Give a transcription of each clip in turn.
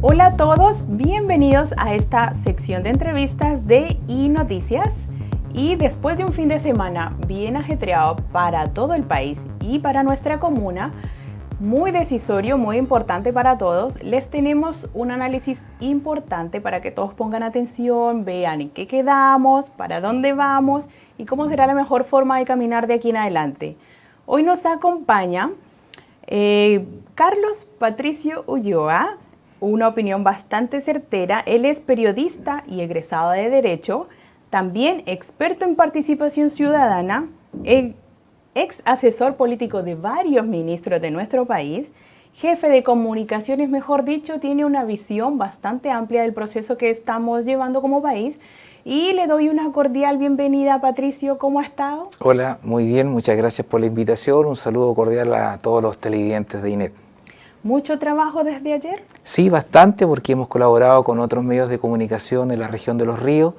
Hola a todos, bienvenidos a esta sección de entrevistas de iNoticias. Y después de un fin de semana bien ajetreado para todo el país y para nuestra comuna, muy decisorio, muy importante para todos, les tenemos un análisis importante para que todos pongan atención, vean en qué quedamos, para dónde vamos y cómo será la mejor forma de caminar de aquí en adelante. Hoy nos acompaña Carlos Patricio Ulloa, una opinión bastante certera. Él es periodista y egresado de Derecho, también experto en participación ciudadana, ex asesor político de varios ministros de nuestro país, jefe de comunicaciones, mejor dicho, tiene una visión bastante amplia del proceso que estamos llevando como país. Y le doy una cordial bienvenida, Patricio. ¿Cómo ha estado? Hola, muy bien, muchas gracias por la invitación. Un saludo cordial a todos los televidentes de INET. ¿Mucho trabajo desde ayer? Sí, bastante, porque hemos colaborado con otros medios de comunicación en la región de Los Ríos.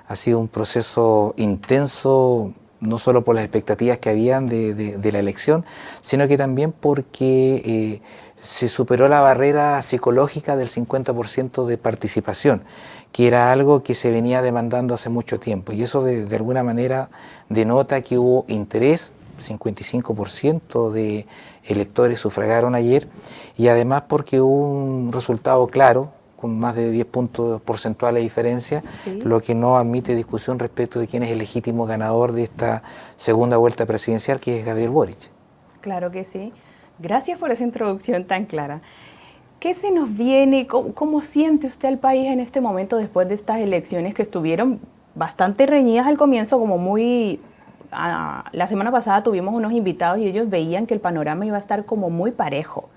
Ha sido un proceso intenso, no solo por las expectativas que habían de la elección, sino que también porque se superó la barrera psicológica del 50% de participación, que era algo que se venía demandando hace mucho tiempo. Y eso de alguna manera denota que hubo interés. 55% de electores sufragaron ayer, y además porque hubo un resultado claro, con más de 10 puntos porcentuales de diferencia, sí, lo que no admite discusión respecto de quién es el legítimo ganador de esta segunda vuelta presidencial, que es Gabriel Boric. Claro que sí. Gracias por esa introducción tan clara. ¿Qué se nos viene? ¿Cómo siente usted al país en este momento después de estas elecciones que estuvieron bastante reñidas al comienzo, como muy... La semana pasada tuvimos unos invitados y ellos veían que el panorama iba a estar como muy parejo,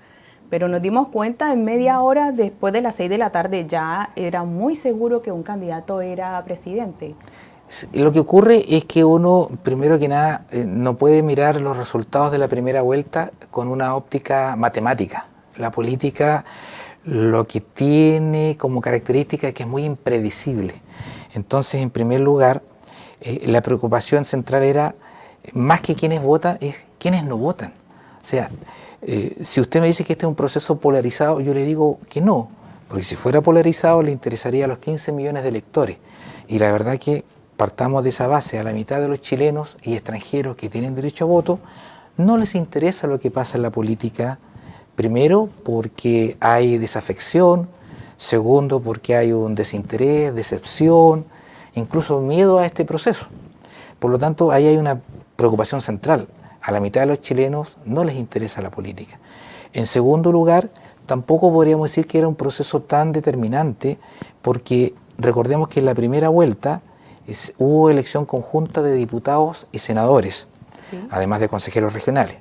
pero nos dimos cuenta en media hora después de las 6 de la tarde ya era muy seguro que un candidato era presidente. Lo que ocurre es que uno, primero que nada, no puede mirar los resultados de la primera vuelta con una óptica matemática. La política lo que tiene como característica es que es muy impredecible. Entonces, en primer lugar, la preocupación central era, más que quienes votan, es quienes no votan. O sea, si usted me dice que este es un proceso polarizado, yo le digo que no, porque si fuera polarizado le interesaría a los 15 millones de electores. Y la verdad que partamos de esa base: a la mitad de los chilenos y extranjeros que tienen derecho a voto no les interesa lo que pasa en la política, primero porque hay desafección, segundo porque hay un desinterés, decepción, incluso miedo a este proceso. Por lo tanto, ahí hay una preocupación central. A la mitad de los chilenos no les interesa la política. En segundo lugar, tampoco podríamos decir que era un proceso tan determinante, porque recordemos que en la primera vuelta hubo elección conjunta de diputados y senadores, sí, además de consejeros regionales.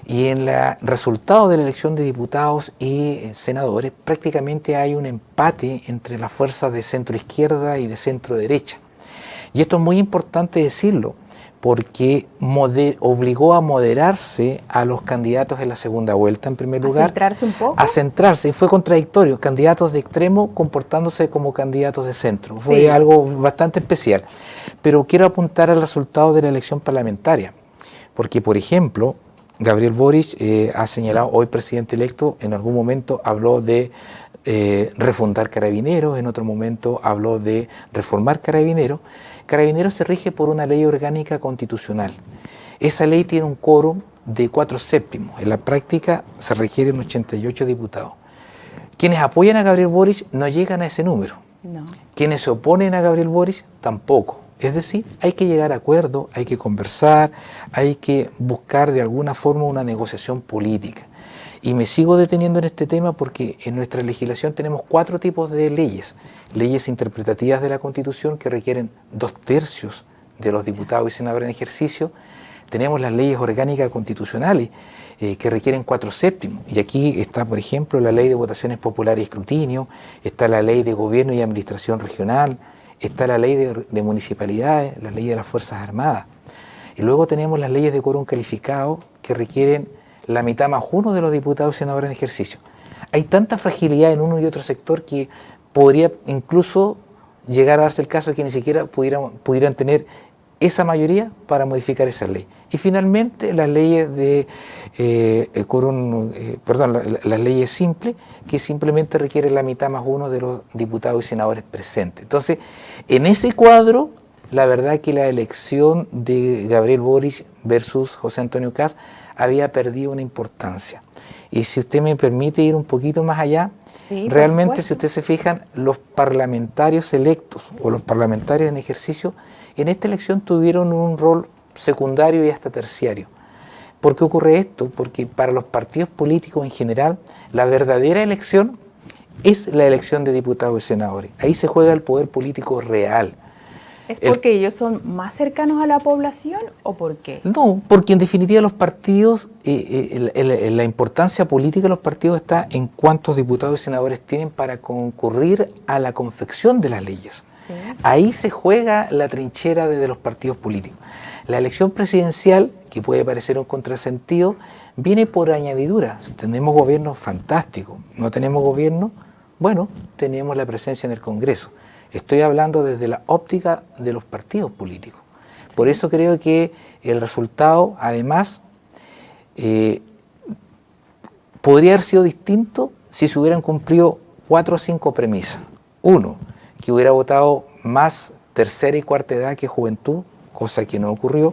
Y en el resultado de la elección de diputados y senadores prácticamente hay un empate entre las fuerzas de centro izquierda y de centro derecha. Y esto es muy importante decirlo, porque obligó a moderarse a los candidatos en la segunda vuelta, en primer lugar. ¿A centrarse un poco? A centrarse, y fue contradictorio, candidatos de extremo comportándose como candidatos de centro. Fue sí, algo bastante especial. Pero quiero apuntar al resultado de la elección parlamentaria, porque, por ejemplo, Gabriel Boric ha señalado, hoy presidente electo, en algún momento habló de refundar Carabineros, en otro momento habló de reformar Carabineros. Carabineros se rige por una ley orgánica constitucional. Esa ley tiene un quórum de 4/7. En la práctica se requieren 88 diputados. Quienes apoyan a Gabriel Boric no llegan a ese número. No. Quienes se oponen a Gabriel Boric tampoco. Es decir, hay que llegar a acuerdos, hay que conversar, hay que buscar de alguna forma una negociación política. Y me sigo deteniendo en este tema porque en nuestra legislación tenemos 4 tipos de leyes. Leyes interpretativas de la Constitución que requieren 2/3 de los diputados y senadores en ejercicio. Tenemos las leyes orgánicas constitucionales que requieren 4/7. Y aquí está, por ejemplo, la ley de votaciones populares y escrutinio, está la ley de gobierno y administración regional, está la ley de municipalidades, la ley de las Fuerzas Armadas. Y luego tenemos las leyes de quórum calificado que requieren la mitad más uno de los diputados y senadores en ejercicio. Hay tanta fragilidad en uno y otro sector que podría incluso llegar a darse el caso de que ni siquiera pudieran tener esa mayoría para modificar esa ley. Y finalmente las leyes las leyes simples, que simplemente requieren la mitad más uno de los diputados y senadores presentes. Entonces, en ese cuadro, la verdad que la elección de Gabriel Boric versus José Antonio Kast había perdido una importancia. Y si usted me permite ir un poquito más allá, sí, realmente si ustedes se fijan, los parlamentarios electos o los parlamentarios en ejercicio en esta elección tuvieron un rol secundario y hasta terciario. ¿Por qué ocurre esto? Porque para los partidos políticos en general, la verdadera elección es la elección de diputados y senadores. Ahí se juega el poder político real. ¿Es porque ellos son más cercanos a la población o por qué? No, porque en definitiva los partidos, la importancia política de los partidos está en cuántos diputados y senadores tienen para concurrir a la confección de las leyes. ¿Sí? Ahí se juega la trinchera de los partidos políticos. La elección presidencial, que puede parecer un contrasentido, viene por añadidura. Tenemos gobiernos fantásticos, no tenemos gobierno, bueno, tenemos la presencia en el Congreso. Estoy hablando desde la óptica de los partidos políticos. Por eso creo que el resultado, además, podría haber sido distinto si se hubieran cumplido 4 o 5 premisas. Uno, que hubiera votado más tercera y cuarta edad que juventud, cosa que no ocurrió.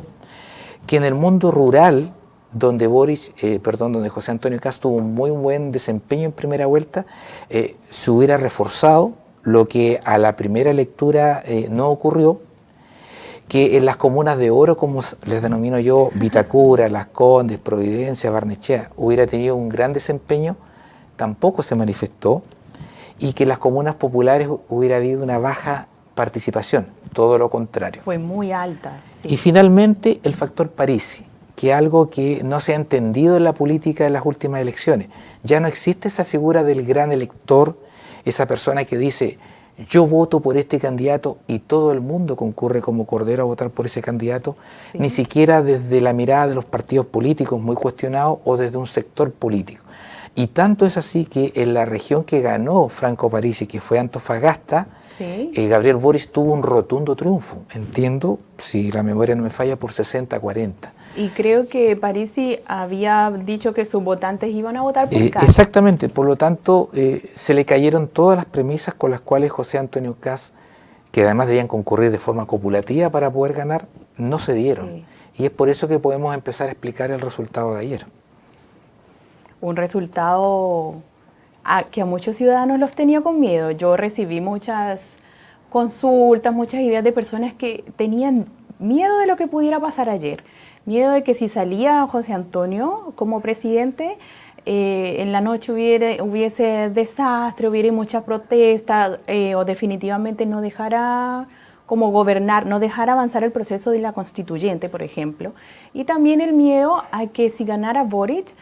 Que en el mundo rural, donde José Antonio Kast tuvo un muy buen desempeño en primera vuelta, se hubiera reforzado, lo que a la primera lectura no ocurrió, que en las comunas de oro, como les denomino yo, Vitacura, Las Condes, Providencia, Barnechea, hubiera tenido un gran desempeño, tampoco se manifestó, y que en las comunas populares hubiera habido una baja participación, todo lo contrario. Fue muy alta. Sí. Y finalmente el factor Parisi, que es algo que no se ha entendido en la política de las últimas elecciones. Ya no existe esa figura del gran elector, esa persona que dice, yo voto por este candidato y todo el mundo concurre como cordero a votar por ese candidato, sí. Ni siquiera desde la mirada de los partidos políticos muy cuestionados o desde un sector político. Y tanto es así que en la región que ganó Franco Parisi, que fue Antofagasta, sí. Gabriel Boric tuvo un rotundo triunfo, entiendo, si la memoria no me falla, por 60-40. Y creo que Parisi había dicho que sus votantes iban a votar por Kast. Exactamente, por lo tanto, se le cayeron todas las premisas con las cuales José Antonio Kast, que además debían concurrir de forma copulativa para poder ganar, no se dieron. Sí. Y es por eso que podemos empezar a explicar el resultado de ayer. Un resultado que a muchos ciudadanos los tenía con miedo. Yo recibí muchas consultas, muchas ideas de personas que tenían miedo de lo que pudiera pasar ayer. Miedo de que si salía José Antonio como presidente, en la noche hubiese desastre, hubiera mucha protesta, o definitivamente no dejara como gobernar, no dejara avanzar el proceso de la constituyente, por ejemplo. Y también el miedo a que si ganara Boric,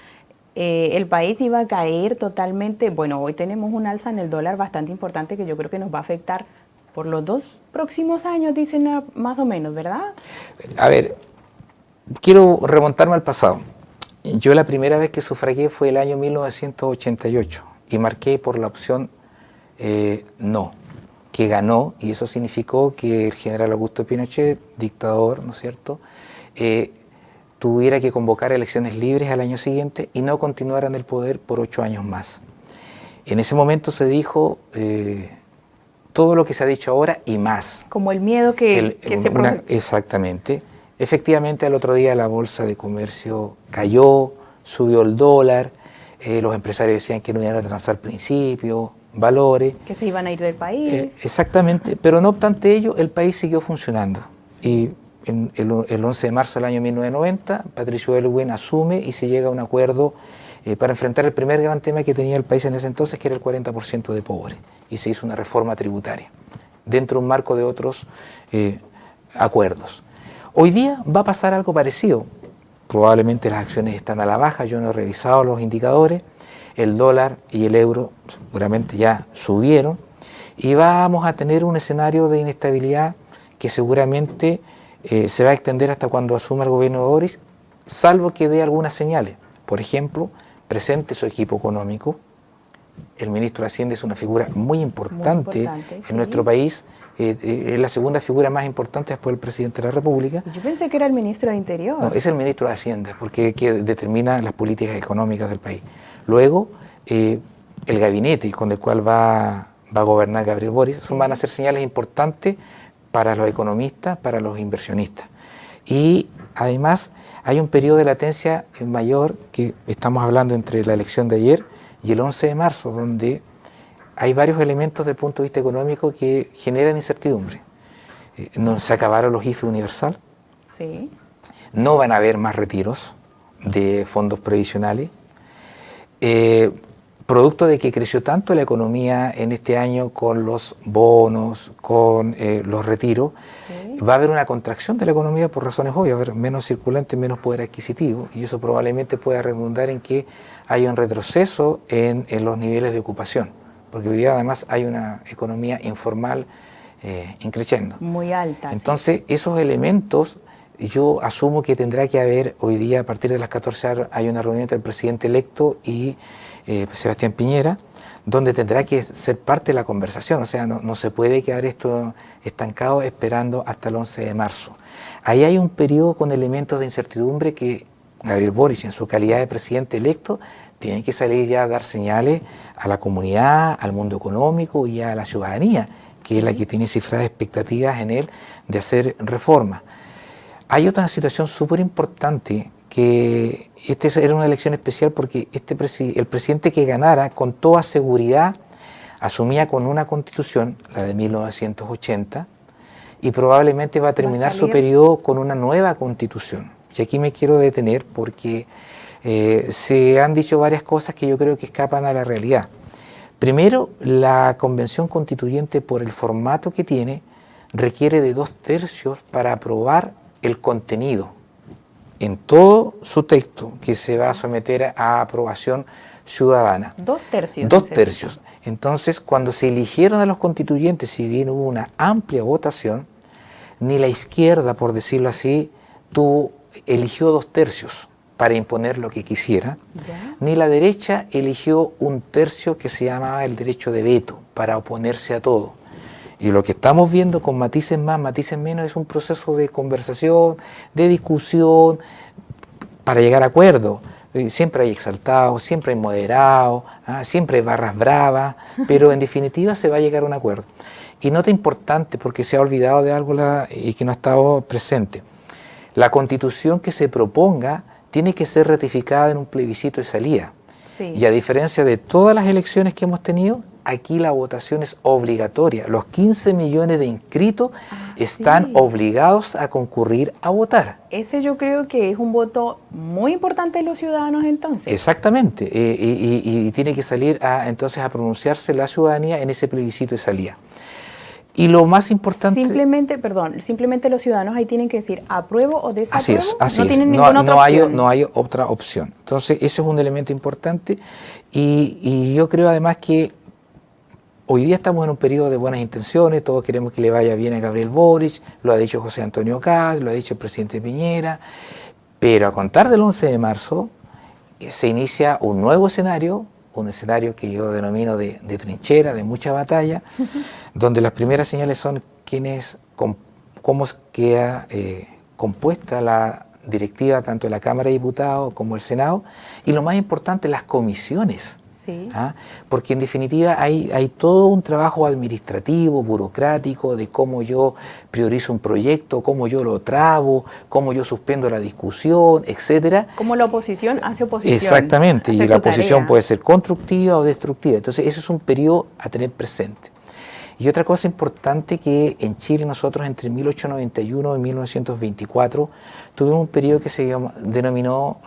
el país iba a caer totalmente. Bueno, hoy tenemos un alza en el dólar bastante importante que yo creo que nos va a afectar por los 2 próximos años, dicen más o menos, ¿verdad? A ver, quiero remontarme al pasado. Yo la primera vez que sufragué fue el año 1988 y marqué por la opción no, que ganó, y eso significó que el general Augusto Pinochet, dictador, ¿no es cierto?, tuviera que convocar elecciones libres al año siguiente y no continuara en el poder por 8 años más. En ese momento se dijo todo lo que se ha dicho ahora y más. Como el miedo que se produjo. Exactamente. Efectivamente, al otro día la bolsa de comercio cayó, subió el dólar, los empresarios decían que no iban a transar principios, valores. Que se iban a ir del país. Exactamente, pero no obstante ello, el país siguió funcionando. Y el 11 de marzo del año 1990, Patricio Aylwin asume y se llega a un acuerdo para enfrentar el primer gran tema que tenía el país en ese entonces, que era el 40% de pobres. Y se hizo una reforma tributaria, dentro de un marco de otros acuerdos. Hoy día va a pasar algo parecido. Probablemente las acciones están a la baja, yo no he revisado los indicadores, el dólar y el euro seguramente ya subieron y vamos a tener un escenario de inestabilidad que seguramente se va a extender hasta cuando asuma el gobierno de Boric, salvo que dé algunas señales. Por ejemplo, presente su equipo económico, El ministro de Hacienda es una figura muy importante en nuestro país. Es la segunda figura más importante después del presidente de la República. Yo pensé que era el ministro de Interior. No, es el ministro de Hacienda, porque es que determina las políticas económicas del país. Luego, el gabinete con el cual va a gobernar Gabriel Boric, van a ser señales importantes para los economistas, para los inversionistas. Y además hay un periodo de latencia mayor que estamos hablando entre la elección de ayer y el 11 de marzo, donde hay varios elementos desde el punto de vista económico que generan incertidumbre. No se acabaron los IFE universal, sí. No van a haber más retiros de fondos previsionales, producto de que creció tanto la economía en este año con los bonos, con los retiros, sí. Va a haber una contracción de la economía por razones obvias, va a haber menos circulante, menos poder adquisitivo, y eso probablemente pueda redundar en que haya un retroceso en los niveles de ocupación, porque hoy día además hay una economía informal increciendo. Muy alta. Entonces, sí. Esos elementos, yo asumo que tendrá que haber hoy día, a partir de las 14 horas, hay una reunión entre el presidente electo y Sebastián Piñera, donde tendrá que ser parte de la conversación, o sea, no se puede quedar esto estancado esperando hasta el 11 de marzo. Ahí hay un periodo con elementos de incertidumbre que Gabriel Boric, en su calidad de presidente electo, tiene que salir ya a dar señales a la comunidad, al mundo económico y a la ciudadanía, que es la que tiene cifradas expectativas en él de hacer reformas. Hay otra situación súper importante, que esta era una elección especial porque el presidente que ganara, con toda seguridad, asumía con una constitución, la de 1980, y probablemente va a terminar su periodo con una nueva constitución. Y aquí me quiero detener porque se han dicho varias cosas que yo creo que escapan a la realidad. Primero, la convención constituyente, por el formato que tiene, requiere de 2/3 para aprobar el contenido en todo su texto que se va a someter a aprobación ciudadana. 2/3. 2/3. Entonces, cuando se eligieron a los constituyentes, si bien hubo una amplia votación, ni la izquierda, por decirlo así, eligió 2/3 para imponer lo que quisiera, ni la derecha eligió 1/3 que se llamaba el derecho de veto para oponerse a todo. Y lo que estamos viendo con matices más, matices menos, es un proceso de conversación, de discusión, para llegar a acuerdos. Siempre hay exaltados, siempre hay moderados, siempre hay barras bravas, pero en definitiva se va a llegar a un acuerdo. Y nota importante, porque se ha olvidado de algo y que no ha estado presente. La constitución que se proponga tiene que ser ratificada en un plebiscito de salida. Sí. Y a diferencia de todas las elecciones que hemos tenido, aquí la votación es obligatoria. Los 15 millones de inscritos están obligados a concurrir a votar. Ese yo creo que es un voto muy importante de los ciudadanos entonces. Exactamente, y tiene que salir entonces a pronunciarse la ciudadanía en ese plebiscito de salida. Y lo más importante... Simplemente los ciudadanos ahí tienen que decir apruebo o desapruebo. Así es. Tienen ninguna otra opción. No hay otra opción. Entonces ese es un elemento importante y yo creo además que hoy día estamos en un periodo de buenas intenciones, todos queremos que le vaya bien a Gabriel Boric, lo ha dicho José Antonio Kast, lo ha dicho el presidente Piñera, pero a contar del 11 de marzo se inicia un nuevo escenario, un escenario que yo denomino de trinchera, de mucha batalla, donde las primeras señales son cómo queda compuesta la directiva tanto de la Cámara de Diputados como el Senado, y lo más importante, las comisiones. Sí. Porque en definitiva hay todo un trabajo administrativo, burocrático, de cómo yo priorizo un proyecto, cómo yo lo trabo, cómo yo suspendo la discusión, etcétera. Como la oposición hace oposición. Exactamente, y la oposición puede ser constructiva o destructiva. Entonces ese es un periodo a tener presente. Y otra cosa importante, que en Chile nosotros entre 1891 y 1924 tuvimos un periodo que se denominó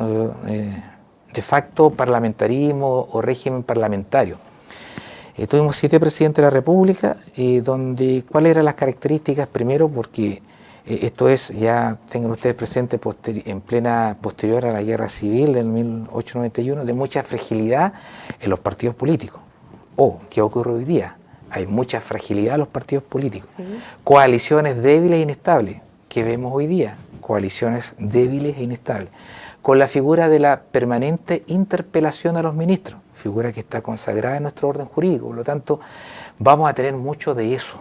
de facto parlamentarismo o régimen parlamentario. Tuvimos 7 presidentes de la República, ¿cuáles eran las características? Primero, porque esto es, ya tengan ustedes presente, en plena posterior a la guerra civil del 1891, de mucha fragilidad en los partidos políticos. ¿Qué ocurre hoy día? Hay mucha fragilidad en los partidos políticos. Sí. Coaliciones débiles e inestables. ¿Qué vemos hoy día? Coaliciones débiles e inestables. con la figura de la permanente interpelación a los ministros, figura que está consagrada en nuestro orden jurídico. Por lo tanto, vamos a tener mucho de eso.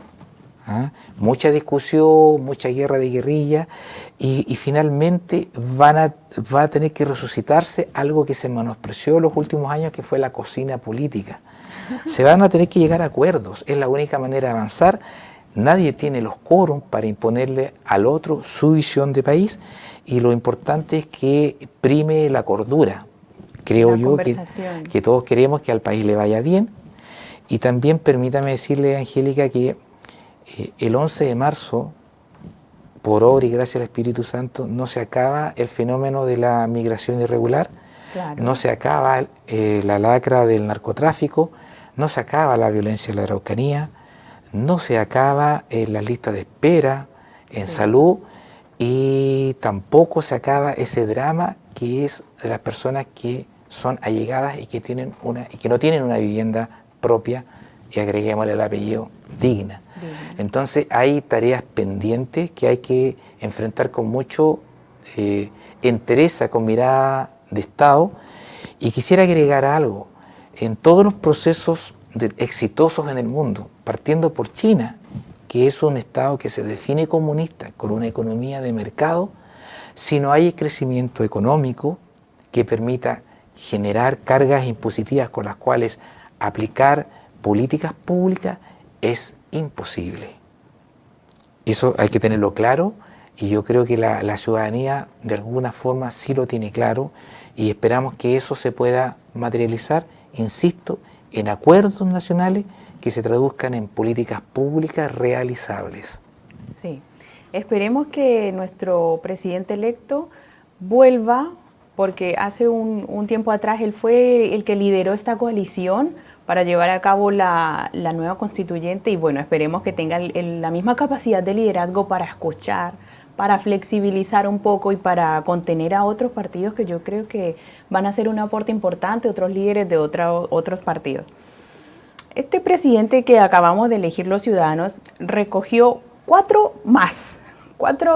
Mucha discusión, mucha guerra de guerrilla y finalmente va a tener que resucitarse algo que se menospreció en los últimos años, que fue la cocina política. Se van a tener que llegar a acuerdos, es la única manera de avanzar. Nadie tiene los quórums para imponerle al otro su visión de país y lo importante es que prime la cordura. Creo yo que todos queremos que al país le vaya bien y también permítame decirle, Angélica, que el 11 de marzo, por obra y gracia del Espíritu Santo, no se acaba el fenómeno de la migración irregular, claro. No se acaba la lacra del narcotráfico, no se acaba la violencia en la Araucanía, no se acaba las listas de espera en salud y tampoco se acaba ese drama que es de las personas que son allegadas y que no tienen una vivienda propia y agreguémosle el apellido digna. Entonces hay tareas pendientes que hay que enfrentar con mucho entereza, con mirada de Estado. Y quisiera agregar algo, en todos los procesos exitosos en el mundo, partiendo por China, que es un Estado que se define comunista, con una economía de mercado, si no hay crecimiento económico que permita generar cargas impositivas con las cuales aplicar políticas públicas, es imposible. Eso hay que tenerlo claro y yo creo que la ciudadanía de alguna forma sí lo tiene claro y esperamos que eso se pueda materializar, insisto, en acuerdos nacionales que se traduzcan en políticas públicas realizables. Sí, esperemos que nuestro presidente electo vuelva, porque hace un tiempo atrás él fue el que lideró esta coalición para llevar a cabo la nueva constituyente y bueno, esperemos que tenga la misma capacidad de liderazgo para escuchar, para flexibilizar un poco y para contener a otros partidos que yo creo que van a ser un aporte importante, otros líderes de otros partidos. Este presidente que acabamos de elegir los ciudadanos recogió cuatro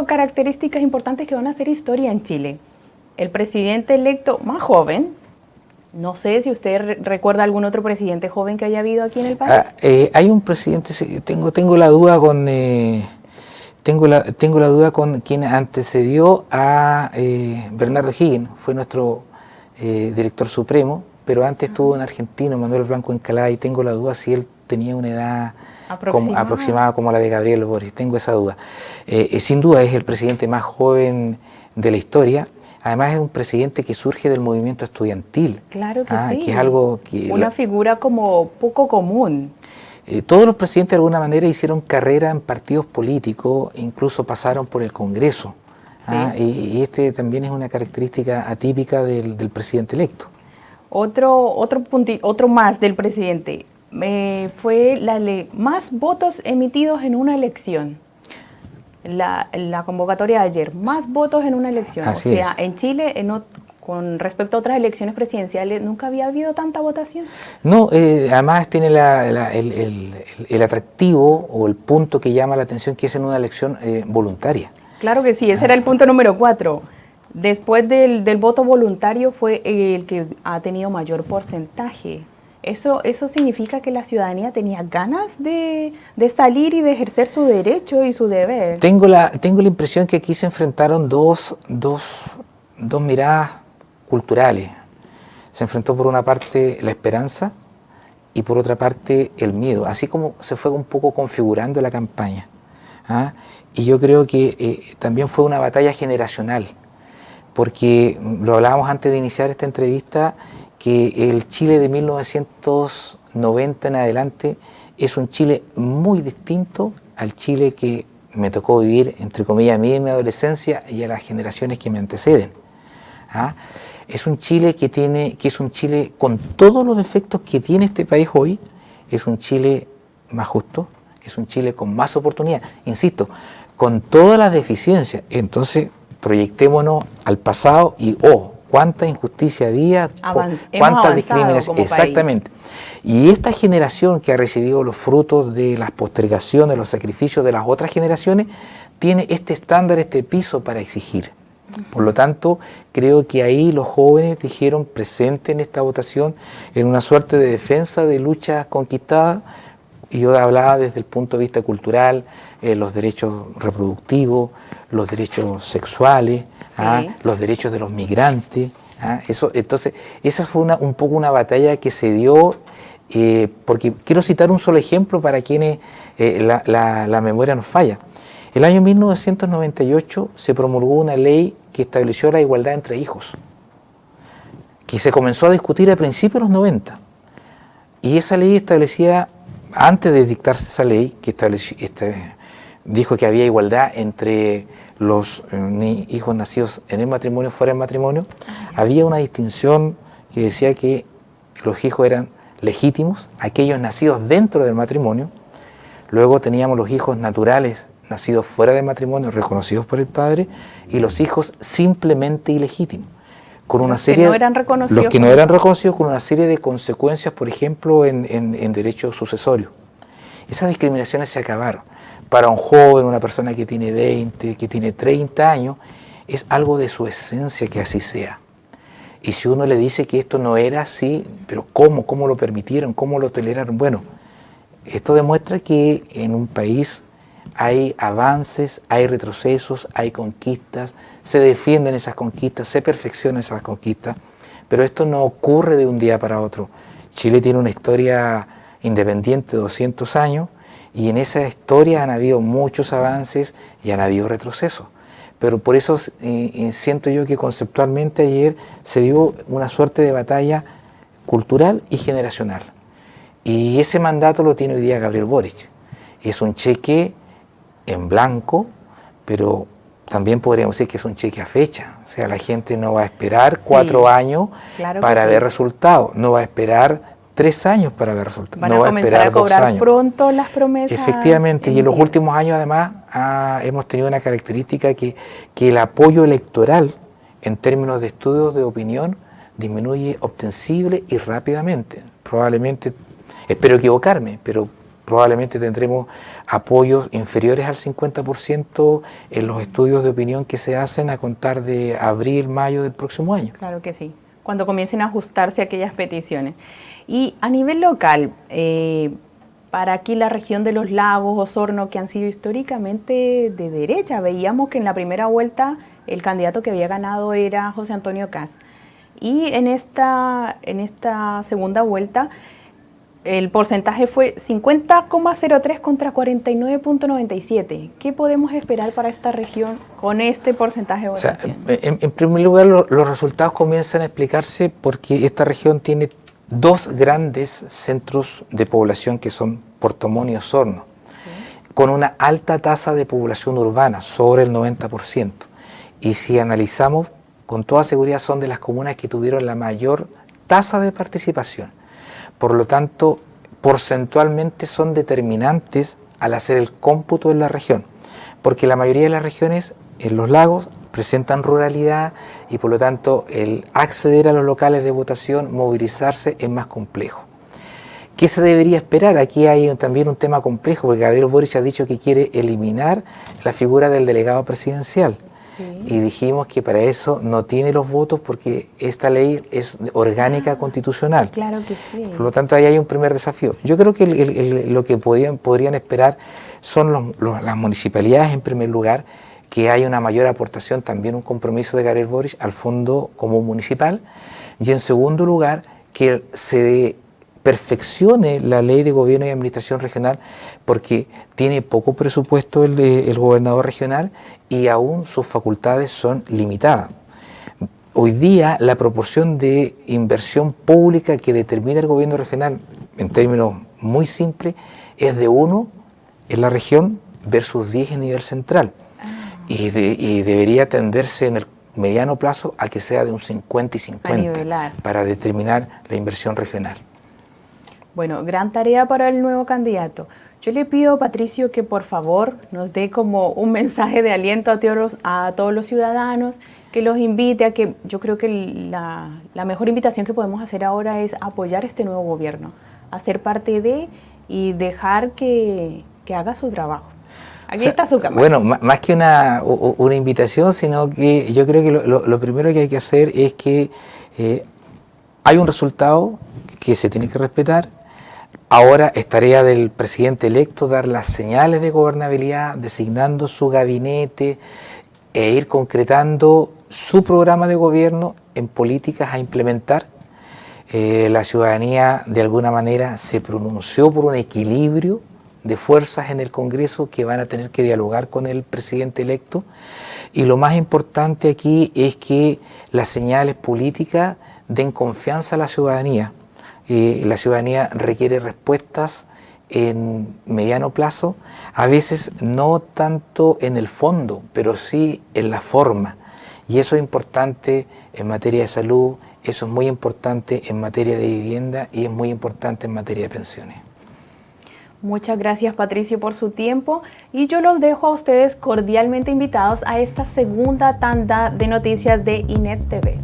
características importantes que van a hacer historia en Chile. El presidente electo más joven. No sé si usted recuerda algún otro presidente joven que haya habido aquí en el país. Hay un presidente, tengo la duda con tengo la duda con quien antecedió a Bernardo Higgins, fue nuestro director supremo, pero antes estuvo un argentino, Manuel Blanco Encalada, y tengo la duda si él tenía una edad aproximada como la de Gabriel Boric, tengo esa duda. Sin duda es el presidente más joven de la historia. Además es un presidente que surge del movimiento estudiantil. Claro que sí. Que es algo que una figura como poco común. Todos los presidentes de alguna manera hicieron carrera en partidos políticos, incluso pasaron por el Congreso. Sí. Y este también es una característica atípica del presidente electo. Otro más del presidente. Fue más votos emitidos en una elección. La convocatoria de ayer, más votos en una elección. Así es. En Chile, con respecto a otras elecciones presidenciales, ¿nunca había habido tanta votación? No, además tiene el atractivo o el punto que llama la atención, que es en una elección voluntaria. Claro que sí, ese era el punto número 4. Después del voto voluntario fue el que ha tenido mayor porcentaje. Eso significa que la ciudadanía tenía ganas de salir y de ejercer su derecho y su deber. Tengo la impresión que aquí se enfrentaron dos miradas culturales. Se enfrentó por una parte la esperanza y por otra parte el miedo, así como se fue un poco configurando la campaña. Y yo creo que también fue una batalla generacional, porque lo hablábamos antes de iniciar esta entrevista, que el Chile de 1990 en adelante es un Chile muy distinto al Chile que me tocó vivir, entre comillas, a mí en mi adolescencia y a las generaciones que me anteceden. Es un Chile que es un Chile con todos los defectos que tiene este país hoy, es un Chile más justo, es un Chile con más oportunidad, insisto, con todas las deficiencias. Entonces, proyectémonos al pasado y cuánta injusticia había, cuántas discriminaciones. Exactamente. Y esta generación que ha recibido los frutos de las postergaciones, los sacrificios de las otras generaciones, tiene este estándar, este piso para exigir. Por lo tanto, creo que ahí los jóvenes dijeron presente en esta votación en una suerte de defensa de luchas conquistadas, y yo hablaba desde el punto de vista cultural, los derechos reproductivos, los derechos sexuales, los derechos de los migrantes. Entonces, esa fue un poco una batalla que se dio, porque quiero citar un solo ejemplo para quienes la memoria nos falla. El año 1998 se promulgó una ley que estableció la igualdad entre hijos, que se comenzó a discutir a principios de los 90. Y esa ley establecía, antes de dictarse esa ley, que dijo que había igualdad entre los hijos nacidos en el matrimonio y fuera del matrimonio, había una distinción que decía que los hijos eran legítimos, aquellos nacidos dentro del matrimonio. Luego teníamos los hijos naturales nacidos fuera del matrimonio, reconocidos por el padre, y los hijos simplemente ilegítimos. Con una serie, que no eran reconocidos. Los que no eran reconocidos, con una serie de consecuencias, por ejemplo, en derechos sucesorios. Esas discriminaciones se acabaron. Para un joven, una persona que tiene 20, que tiene 30 años, es algo de su esencia que así sea. Y si uno le dice que esto no era así, pero ¿cómo lo permitieron? ¿Cómo lo toleraron? Bueno, esto demuestra que en un país hay avances, hay retrocesos, hay conquistas, se defienden esas conquistas, se perfeccionan esas conquistas, pero esto no ocurre de un día para otro. Chile tiene una historia independiente de 200 años y en esa historia han habido muchos avances y han habido retrocesos. Pero por eso siento yo que conceptualmente ayer se dio una suerte de batalla cultural y generacional. Y ese mandato lo tiene hoy día Gabriel Boric. Es un cheque en blanco, pero también podríamos decir que es un cheque a fecha. O sea, la gente no va a esperar 4 años para ver resultados, no va a esperar 3 años para ver resultados, no va a esperar 2 años. Pronto las promesas. Efectivamente, y en los últimos años además hemos tenido una característica que el apoyo electoral en términos de estudios de opinión disminuye ostensible y rápidamente. Probablemente, espero equivocarme, pero probablemente tendremos apoyos inferiores al 50% en los estudios de opinión que se hacen a contar de abril, mayo del próximo año. Claro que sí, cuando comiencen a ajustarse aquellas peticiones. Y a nivel local, para aquí la región de los Lagos, Osorno, que han sido históricamente de derecha, veíamos que en la primera vuelta el candidato que había ganado era José Antonio Kast. Y en esta segunda vuelta el porcentaje fue 50,03 contra 49,97. ¿Qué podemos esperar para esta región con este porcentaje de votación? En primer lugar, los resultados comienzan a explicarse porque esta región tiene 2 grandes centros de población que son Puerto Montt y Osorno, con una alta tasa de población urbana, sobre el 90%. Y si analizamos, con toda seguridad son de las comunas que tuvieron la mayor tasa de participación. Por lo tanto, porcentualmente son determinantes al hacer el cómputo en la región, porque la mayoría de las regiones en los lagos presentan ruralidad y por lo tanto el acceder a los locales de votación, movilizarse es más complejo. ¿Qué se debería esperar? Aquí hay también un tema complejo, porque Gabriel Boric ha dicho que quiere eliminar la figura del delegado presidencial. Y dijimos que para eso no tiene los votos porque esta ley es orgánica constitucional. Claro que sí. Por lo tanto, ahí hay un primer desafío. Yo creo que lo que podrían esperar son las municipalidades, en primer lugar, que haya una mayor aportación, también un compromiso de Gabriel Boric al Fondo Común Municipal, y en segundo lugar, que se perfeccione la ley de gobierno y administración regional, porque tiene poco presupuesto el gobernador regional y aún sus facultades son limitadas. Hoy día la proporción de inversión pública que determina el gobierno regional, en términos muy simples, es de 1 en la región versus 10 en nivel central. Y debería tenderse en el mediano plazo a que sea de un 50 y 50 para determinar la inversión regional. Bueno, gran tarea para el nuevo candidato. Yo le pido, Patricio, que por favor nos dé como un mensaje de aliento a todos los ciudadanos, que los invite a que, yo creo que la mejor invitación que podemos hacer ahora es apoyar este nuevo gobierno, a ser parte de y dejar que haga su trabajo. Aquí está su cámara. Bueno, más que una invitación, sino que yo creo que lo primero que hay que hacer es que hay un resultado que se tiene que respetar. Ahora es tarea del presidente electo dar las señales de gobernabilidad, designando su gabinete e ir concretando su programa de gobierno en políticas a implementar. La ciudadanía de alguna manera se pronunció por un equilibrio de fuerzas en el Congreso que van a tener que dialogar con el presidente electo, y lo más importante aquí es que las señales políticas den confianza a la ciudadanía. La ciudadanía requiere respuestas en mediano plazo, a veces no tanto en el fondo, pero sí en la forma, y eso es importante en materia de salud, eso es muy importante en materia de vivienda y es muy importante en materia de pensiones. Muchas gracias, Patricio, por su tiempo, y yo los dejo a ustedes cordialmente invitados a esta segunda tanda de noticias de INET TV.